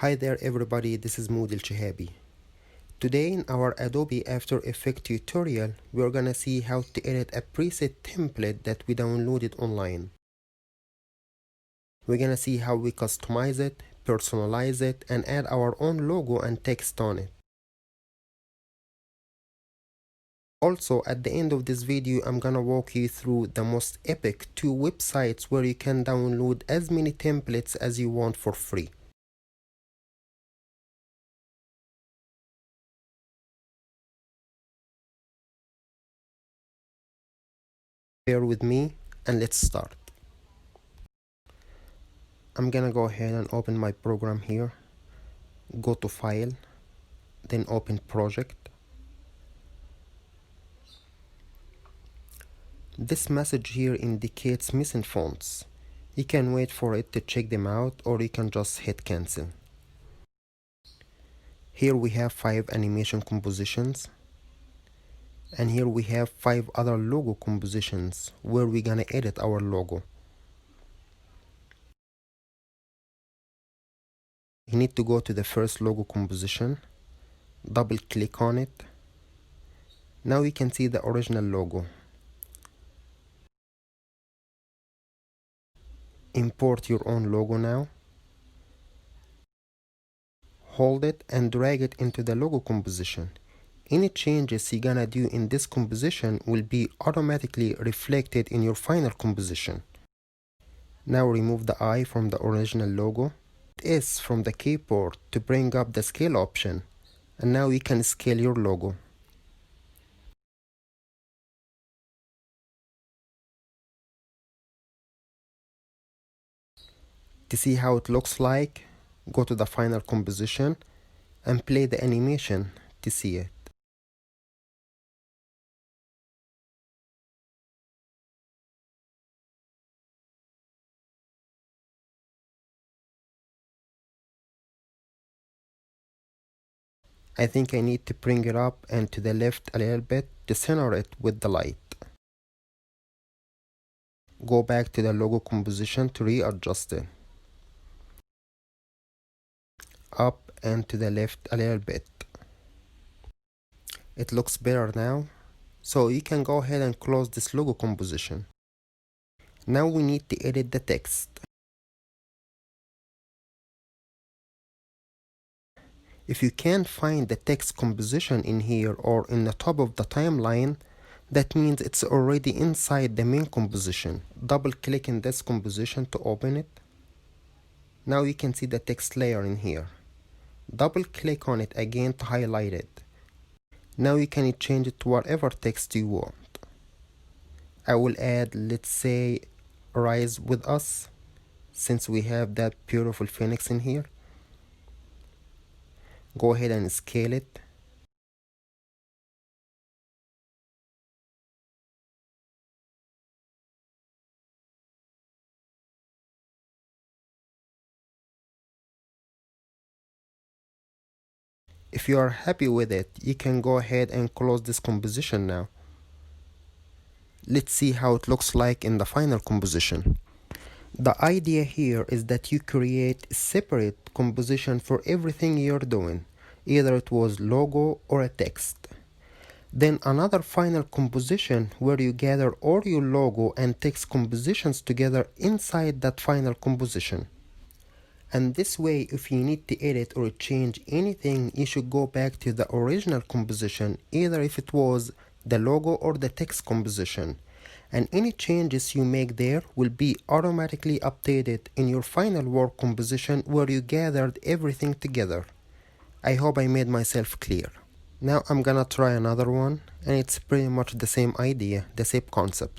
Hi there everybody, this is Alshehaby. Today in our Adobe After Effects tutorial, we're gonna see how to edit a preset template that we downloaded online. We're gonna see how we customize it, personalize it, and add our own logo and text on it. Also, at the end of this video, I'm gonna walk you through the most epic 2 websites where you can download as many templates as you want for free. Bear with me and let's start. I'm gonna go ahead and open my program here. Go to File, then open Project. This message here indicates missing fonts. You can wait for it to check them out, or you can just hit cancel. Here we have 5 animation compositions, and here we have 5 other logo compositions where we're gonna edit our logo. You need to go to the first logo composition, double click on it. Now you can see the original logo. Import your own logo now. Hold it and drag it into the logo composition. Any changes you're gonna do in this composition will be automatically reflected in your final composition. Now remove the I from the original logo, S from the keyboard to bring up the scale option, and now you can scale your logo. To see how it looks like, go to the final composition and play the animation to see it. I think I need to bring it up and to the left a little bit to center it with the light. Go back to the logo composition to readjust it. Up and to the left a little bit. It looks better now, so you can go ahead and close this logo composition. Now we need to edit the text. If you can't find the text composition in here or in the top of the timeline, that means it's already inside the main composition. Double click in this composition to open it. Now you can see the text layer in here. Double click on it again to highlight it. Now you can change it to whatever text you want. I will add, let's say, Rise with Us, since we have that beautiful phoenix in here. Go ahead and scale it. If you are happy with it, you can go ahead and close this composition now. Let's see how it looks like in the final composition. The idea here is that you create a separate composition for everything you're doing, either it was logo or a text. Then another final composition where you gather all your logo and text compositions together inside that final composition. And this way, if you need to edit or change anything, you should go back to the original composition, either if it was the logo or the text composition. And any changes you make there will be automatically updated in your final work composition where you gathered everything together. I hope I made myself clear. Now I'm gonna try another one, and it's pretty much the same idea, the same concept.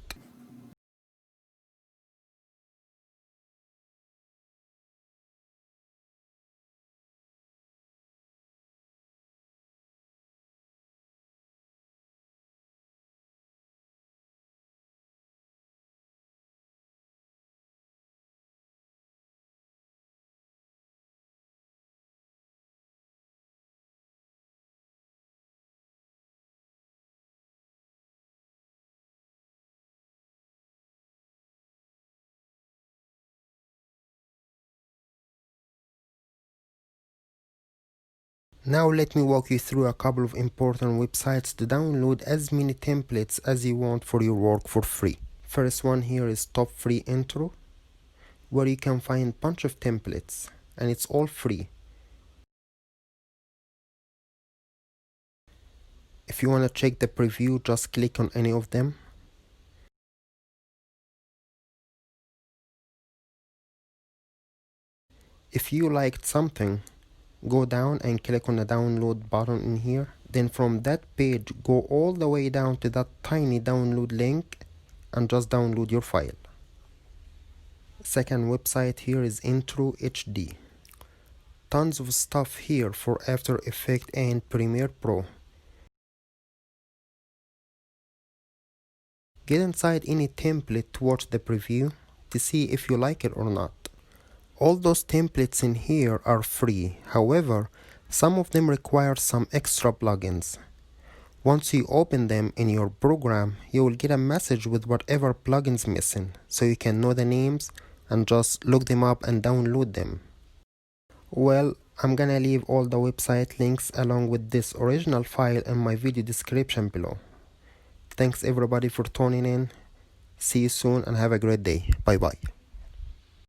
Now let me walk you through a couple of important websites to download as many templates as you want for your work for free. First one here is Top Free Intro, where you can find bunch of templates and it's all free. If you want to check the preview, just click on any of them. If you liked something, go down and click on the download button in here. Then from that page, go all the way down to that tiny download link and just download your file. Second website here is Intro HD. Tons of stuff here for After Effects and Premiere Pro. Get inside any template to watch the preview to see if you like it or not. All those templates in here are free, however, some of them require some extra plugins. Once you open them in your program, you will get a message with whatever plugins missing, so you can know the names and just look them up and download them. Well, I'm gonna leave all the website links along with this original file in my video description below. Thanks everybody for tuning in. See you soon and have a great day. Bye bye.